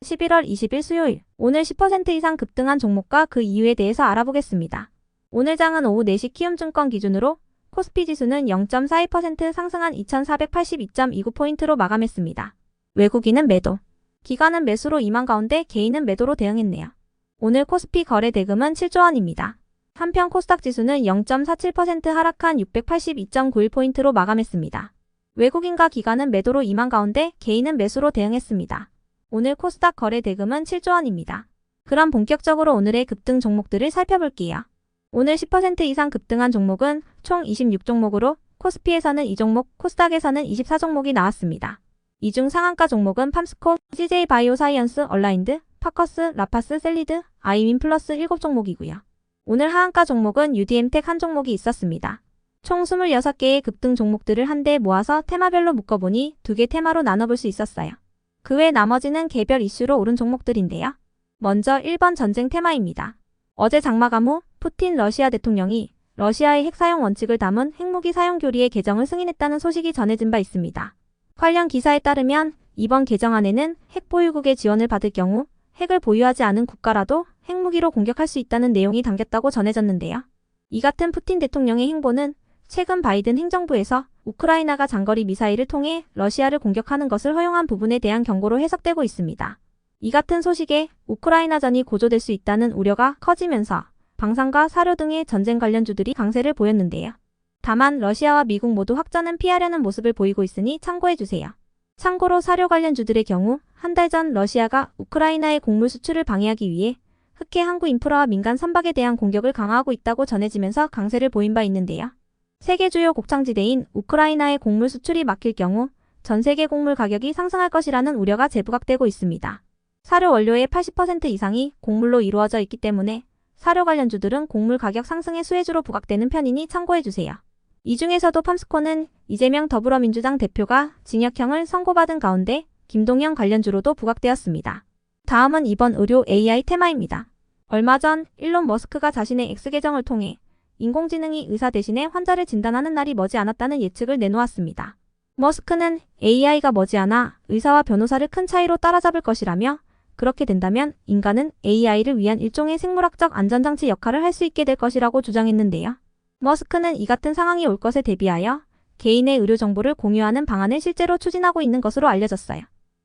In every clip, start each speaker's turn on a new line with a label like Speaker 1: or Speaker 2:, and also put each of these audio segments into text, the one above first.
Speaker 1: 11월 20일 수요일, 오늘 10% 이상 급등한 종목과 그 이유에 대해서 알아보겠습니다. 오늘 장은 오후 4시 키움증권 기준으로 코스피 지수는 0.42% 상승한 2482.29포인트로 마감했습니다. 외국인은 매도, 기관은 매수로 임한 가운데 개인은 매도로 대응했네요. 오늘 코스피 거래 대금은 7조 원입니다. 한편 코스닥 지수는 0.47% 하락한 682.91포인트로 마감했습니다. 외국인과 기관은 매도로 임한 가운데 개인은 매수로 대응했습니다. 오늘 코스닥 거래 대금은 7조 원입니다. 그럼 본격적으로 오늘의 급등 종목들을 살펴볼게요. 오늘 10% 이상 급등한 종목은 총 26종목으로 코스피에서는 2종목, 코스닥에서는 24종목이 나왔습니다. 이 중 상한가 종목은 팜스코, CJ바이오사이언스, 얼라인드, 파커스, 라파스, 셀리드, 아이윈 플러스 7종목이고요. 오늘 하한가 종목은 UDM텍 한 종목이 있었습니다. 총 26개의 급등 종목들을 한데 모아서 테마별로 묶어보니 2개 테마로 나눠볼 수 있었어요. 그 외 나머지는 개별 이슈로 오른 종목들인데요. 먼저 1번 전쟁 테마입니다. 어제 장마감 후 푸틴 러시아 대통령이 러시아의 핵 사용 원칙을 담은 핵무기 사용 교리의 개정을 승인했다는 소식이 전해진 바 있습니다. 관련 기사에 따르면 이번 개정안에는 핵 보유국의 지원을 받을 경우 핵을 보유하지 않은 국가라도 핵무기로 공격할 수 있다는 내용이 담겼다고 전해졌는데요. 이 같은 푸틴 대통령의 행보는 최근 바이든 행정부에서 우크라이나가 장거리 미사일을 통해 러시아를 공격하는 것을 허용한 부분에 대한 경고로 해석되고 있습니다. 이 같은 소식에 우크라이나전이 고조될 수 있다는 우려가 커지면서 방산과 사료 등의 전쟁 관련주들이 강세를 보였는데요. 다만 러시아와 미국 모두 확전은 피하려는 모습을 보이고 있으니 참고해주세요. 참고로 사료 관련주들의 경우 한 달 전 러시아가 우크라이나의 곡물 수출을 방해하기 위해 흑해 항구 인프라와 민간 선박에 대한 공격을 강화하고 있다고 전해지면서 강세를 보인 바 있는데요. 세계 주요 곡창지대인 우크라이나의 곡물 수출이 막힐 경우 전 세계 곡물 가격이 상승할 것이라는 우려가 재부각되고 있습니다. 사료 원료의 80% 이상이 곡물로 이루어져 있기 때문에 사료 관련주들은 곡물 가격 상승의 수혜주로 부각되는 편이니 참고해주세요. 이 중에서도 팜스코는 이재명 더불어민주당 대표가 징역형을 선고받은 가운데 김동연 관련주로도 부각되었습니다. 다음은 이번 의료 AI 테마입니다. 얼마 전 일론 머스크가 자신의 X 계정을 통해 인공지능이 의사 대신에 환자를 진단하는 날이 머지않았다는 예측을 내놓았습니다. 머스크는 AI가 머지않아 의사와 변호사를 큰 차이로 따라잡을 것이라며 그렇게 된다면 인간은 AI를 위한 일종의 생물학적 안전장치 역할을 할 수 있게 될 것이라고 주장했는데요. 머스크는 이 같은 상황이 올 것에 대비하여 개인의 의료 정보를 공유하는 방안을 실제로 추진하고 있는 것으로 알려졌어요.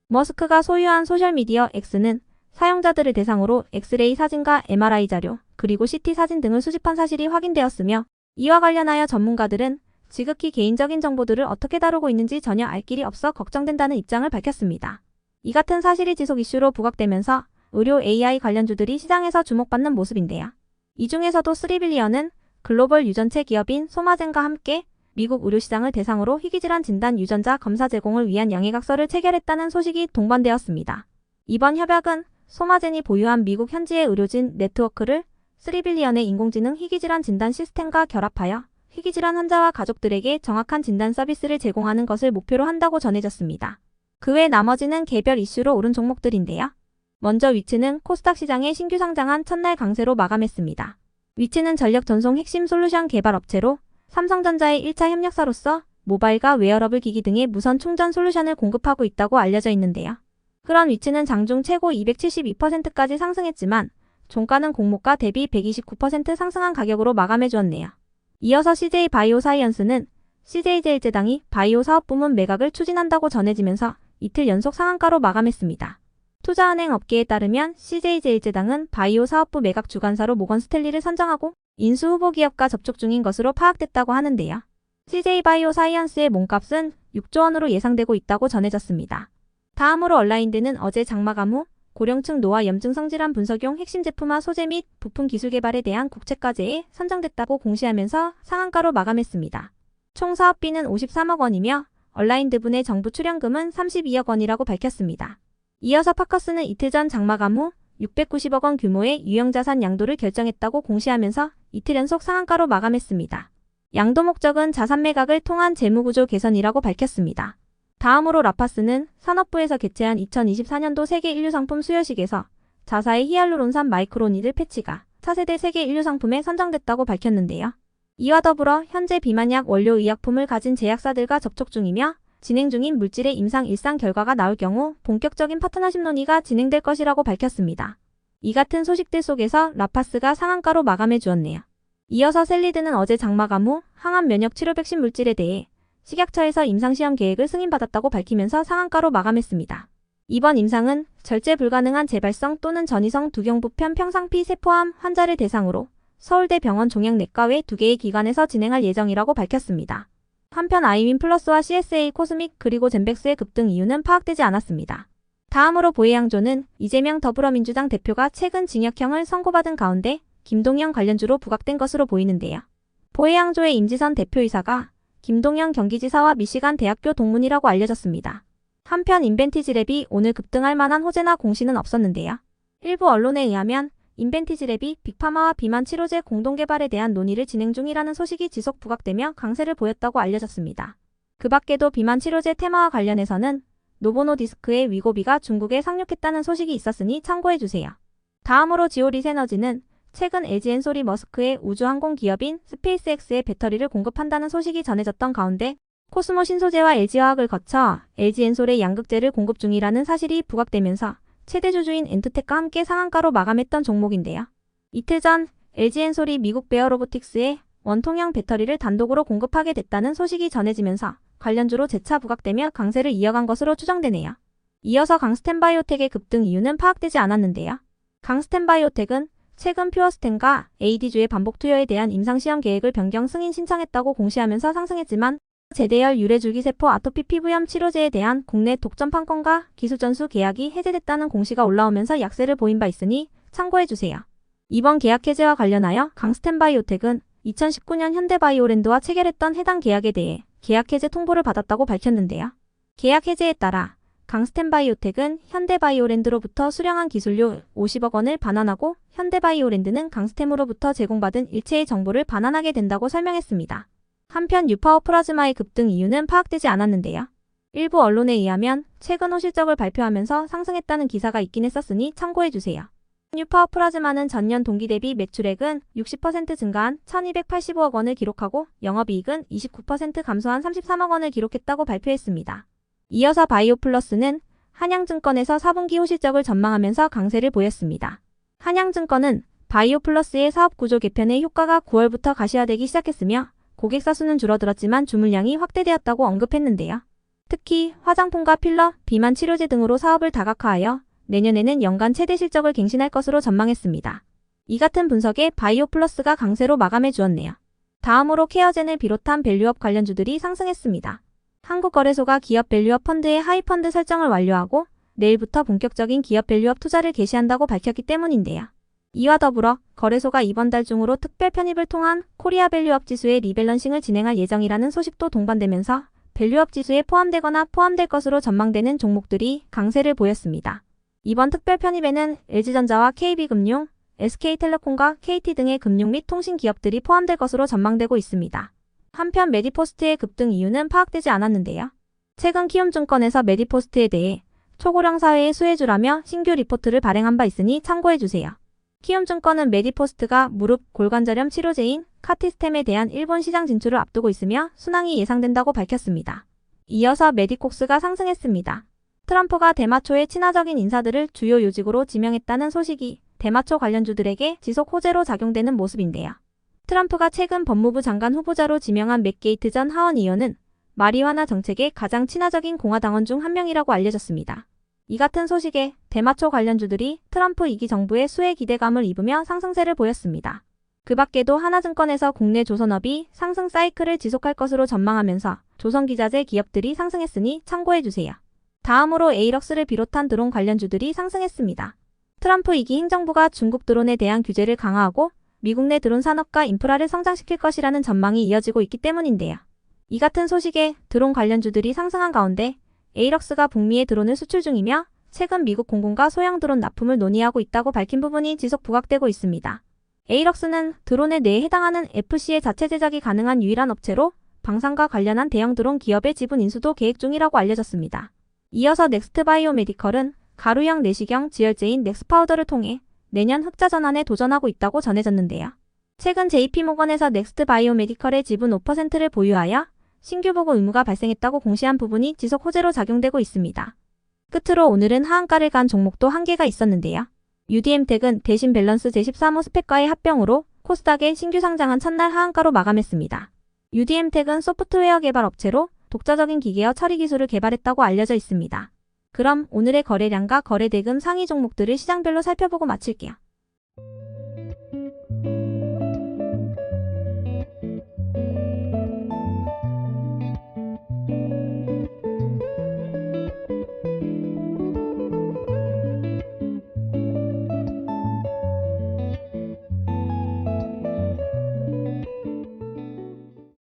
Speaker 1: 머스크가 소유한 소셜미디어 X는 사용자들을 대상으로 엑스레이 사진과 MRI 자료, 그리고 CT 사진 등을 수집한 사실이 확인되었으며 이와 관련하여 전문가들은 지극히 개인적인 정보들을 어떻게 다루고 있는지 전혀 알 길이 없어 걱정된다는 입장을 밝혔습니다. 이 같은 사실이 지속 이슈로 부각되면서 의료 AI 관련주들이 시장에서 주목받는 모습인데요. 이 중에서도 3빌리언은 글로벌 유전체 기업인 소마젠과 함께 미국 의료시장을 대상으로 희귀질환 진단 유전자 검사 제공을 위한 양해각서를 체결했다는 소식이 동반되었습니다. 이번 협약은 소마젠이 보유한 미국 현지의 의료진 네트워크를 3빌리언의 인공지능 희귀질환 진단 시스템과 결합하여 희귀질환 환자와 가족들에게 정확한 진단 서비스를 제공하는 것을 목표로 한다고 전해졌습니다. 그 외 나머지는 개별 이슈로 오른 종목들인데요. 먼저 위치는 코스닥 시장에 신규 상장한 첫날 강세로 마감했습니다. 위치는 전력 전송 핵심 솔루션 개발 업체로 삼성전자의 1차 협력사로서 모바일과 웨어러블 기기 등의 무선 충전 솔루션을 공급하고 있다고 알려져 있는데요. 그런 위치는 장중 최고 272%까지 상승했지만 종가는 공모가 대비 129% 상승한 가격으로 마감해 주었네요. 이어서 CJ바이오사이언스는 CJ제일제당이 바이오 사업 부문 매각을 추진한다고 전해지면서 이틀 연속 상한가로 마감했습니다. 투자은행 업계에 따르면 CJ제일제당은 바이오 사업부 매각 주관사로 모건 스탠리를 선정하고 인수 후보 기업과 접촉 중인 것으로 파악됐다고 하는데요. CJ바이오사이언스의 몸값은 6조 원으로 예상되고 있다고 전해졌습니다. 다음으로 얼라인드는 어제 장마감 후 고령층 노화 염증 성질환 분석용 핵심 제품화 소재 및 부품 기술 개발에 대한 국책과제에 선정됐다고 공시하면서 상한가로 마감했습니다. 총 사업비는 53억 원이며 얼라인드분의 정부 출연금은 32억 원이라고 밝혔습니다. 이어서 파커스는 이틀 전 장마감 후 690억 원 규모의 유형자산 양도를 결정했다고 공시하면서 이틀 연속 상한가로 마감했습니다. 양도 목적은 자산 매각을 통한 재무구조 개선이라고 밝혔습니다. 다음으로 라파스는 산업부에서 개최한 2024년도 세계 인류상품 수여식에서 자사의 히알루론산 마이크로니들 패치가 차세대 세계 인류상품에 선정됐다고 밝혔는데요. 이와 더불어 현재 비만약 원료 의약품을 가진 제약사들과 접촉 중이며 진행 중인 물질의 임상 1상 결과가 나올 경우 본격적인 파트너십 논의가 진행될 것이라고 밝혔습니다. 이 같은 소식들 속에서 라파스가 상한가로 마감해 주었네요. 이어서 셀리드는 어제 장마감 후 항암 면역 치료 백신 물질에 대해 식약처에서 임상시험 계획을 승인받았다고 밝히면서 상한가로 마감했습니다. 이번 임상은 절제 불가능한 재발성 또는 전이성 두경부편 평상피 세포암 환자를 대상으로 서울대병원 종양내과 외 2개의 기관에서 진행할 예정이라고 밝혔습니다. 한편 아이윈 플러스와 CSA 코스믹 그리고 젠백스의 급등 이유는 파악되지 않았습니다. 다음으로 보혜양조는 이재명 더불어민주당 대표가 최근 징역형을 선고받은 가운데 김동연 관련주로 부각된 것으로 보이는데요. 보혜양조의 임지선 대표이사가 김동연 경기지사와 미시간 대학교 동문이라고 알려졌습니다. 한편 인벤티지랩이 오늘 급등할 만한 호재나 공시는 없었는데요. 일부 언론에 의하면 인벤티지랩이 빅파마와 비만 치료제 공동개발에 대한 논의를 진행 중이라는 소식이 지속 부각되며 강세를 보였다고 알려졌습니다. 그 밖에도 비만 치료제 테마와 관련해서는 노보노디스크의 위고비가 중국에 상륙했다는 소식이 있었으니 참고해주세요. 다음으로 지오리스에너지는 최근 LG엔솔이 머스크의 우주항공 기업인 스페이스X에 배터리를 공급한다는 소식이 전해졌던 가운데 코스모 신소재와 LG화학을 거쳐 LG엔솔의 양극재를 공급 중이라는 사실이 부각되면서 최대 주주인 엔트텍과 함께 상한가로 마감했던 종목인데요. 이틀 전 LG엔솔이 미국 베어로보틱스에 원통형 배터리를 단독으로 공급하게 됐다는 소식이 전해지면서 관련주로 재차 부각되며 강세를 이어간 것으로 추정되네요. 이어서 강스텐바이오텍의 급등 이유는 파악되지 않았는데요. 강스텐바이오텍은 최근 퓨어스텐과 AD주의 반복 투여에 대한 임상시험 계획을 변경 승인 신청했다고 공시하면서 상승했지만 제대열 유래줄기세포 아토피 피부염 치료제에 대한 국내 독점 판권과 기술 전수 계약이 해제됐다는 공시가 올라오면서 약세를 보인 바 있으니 참고해주세요. 이번 계약 해제와 관련하여 강스텐바이오텍은 2019년 현대바이오랜드와 체결했던 해당 계약에 대해 계약 해제 통보를 받았다고 밝혔는데요. 계약 해제에 따라 강스텐바이오텍은 현대바이오랜드로부터 수령한 기술료 50억 원을 반환하고 현대바이오랜드는 강스템으로부터 제공받은 일체의 정보를 반환하게 된다고 설명했습니다. 한편 뉴파워 플라즈마의 급등 이유는 파악되지 않았는데요. 일부 언론에 의하면 최근 호실적을 발표하면서 상승했다는 기사가 있긴 했었으니 참고해주세요. 뉴파워 플라즈마는 전년 동기 대비 매출액은 60% 증가한 1285억 원을 기록하고 영업이익은 29% 감소한 33억 원을 기록했다고 발표했습니다. 이어서 바이오플러스는 한양증권에서 4분기 호실적을 전망하면서 강세를 보였습니다. 한양증권은 바이오플러스의 사업구조 개편의 효과가 9월부터 가시화되기 시작했으며 고객사 수는 줄어들었지만 주물량이 확대되었다고 언급했는데요. 특히 화장품과 필러, 비만 치료제 등으로 사업을 다각화하여 내년에는 연간 최대 실적을 갱신할 것으로 전망했습니다. 이 같은 분석에 바이오플러스가 강세로 마감해 주었네요. 다음으로 케어젠을 비롯한 밸류업 관련주들이 상승했습니다. 한국거래소가 기업 밸류업 펀드의 하이펀드 설정을 완료하고 내일부터 본격적인 기업 밸류업 투자를 개시한다고 밝혔기 때문인데요. 이와 더불어 거래소가 이번 달 중으로 특별 편입을 통한 코리아 밸류업 지수의 리밸런싱을 진행할 예정이라는 소식도 동반되면서 밸류업 지수에 포함되거나 포함될 것으로 전망되는 종목들이 강세를 보였습니다. 이번 특별 편입에는 LG전자와 KB금융, SK텔레콤과 KT 등의 금융 및 통신 기업들이 포함될 것으로 전망되고 있습니다. 한편 메디포스트의 급등 이유는 파악되지 않았는데요. 최근 키움증권에서 메디포스트에 대해 초고령 사회의 수혜주라며 신규 리포트를 발행한 바 있으니 참고해주세요. 키움증권은 메디포스트가 무릎, 골관절염 치료제인 카티스템에 대한 일본 시장 진출을 앞두고 있으며 순항이 예상된다고 밝혔습니다. 이어서 메디콕스가 상승했습니다. 트럼프가 대마초의 친화적인 인사들을 주요 요직으로 지명했다는 소식이 대마초 관련주들에게 지속 호재로 작용되는 모습인데요. 트럼프가 최근 법무부 장관 후보자로 지명한 맥 게이트 전 하원 의원은 마리화나 정책에 가장 친화적인 공화당원 중 한 명이라고 알려졌습니다. 이 같은 소식에 대마초 관련주들이 트럼프 2기 정부의 수혜 기대감을 입으며 상승세를 보였습니다. 그 밖에도 하나증권에서 국내 조선업이 상승 사이클을 지속할 것으로 전망하면서 조선기자재 기업들이 상승했으니 참고해주세요. 다음으로 에이럭스를 비롯한 드론 관련주들이 상승했습니다. 트럼프 2기 행정부가 중국 드론에 대한 규제를 강화하고 미국 내 드론 산업과 인프라를 성장시킬 것이라는 전망이 이어지고 있기 때문인데요. 이 같은 소식에 드론 관련주들이 상승한 가운데 에이럭스가 북미에 드론을 수출 중이며 최근 미국 공군과 소형 드론 납품을 논의하고 있다고 밝힌 부분이 지속 부각되고 있습니다. 에이럭스는 드론에 내에 해당하는 FC의 자체 제작이 가능한 유일한 업체로 방산과 관련한 대형 드론 기업의 지분 인수도 계획 중이라고 알려졌습니다. 이어서 넥스트바이오메디컬은 가루형 내시경 지혈제인 넥스파우더를 통해 내년 흑자 전환에 도전하고 있다고 전해졌는데요. 최근 JP모건에서 넥스트바이오메디컬의 지분 5%를 보유하여 신규 보고 의무가 발생했다고 공시한 부분이 지속 호재로 작용되고 있습니다. 끝으로 오늘은 하한가를 간 종목도 한개가 있었는데요. UDM텍은 대신 밸런스 제13호 스펙과의 합병으로 코스닥에 신규 상장한 첫날 하한가로 마감했습니다. UDM텍은 소프트웨어 개발 업체로 독자적인 기계어 처리 기술을 개발했다고 알려져 있습니다. 그럼 오늘의 거래량과 거래 대금 상위 종목들을 시장별로 살펴보고 마칠게요.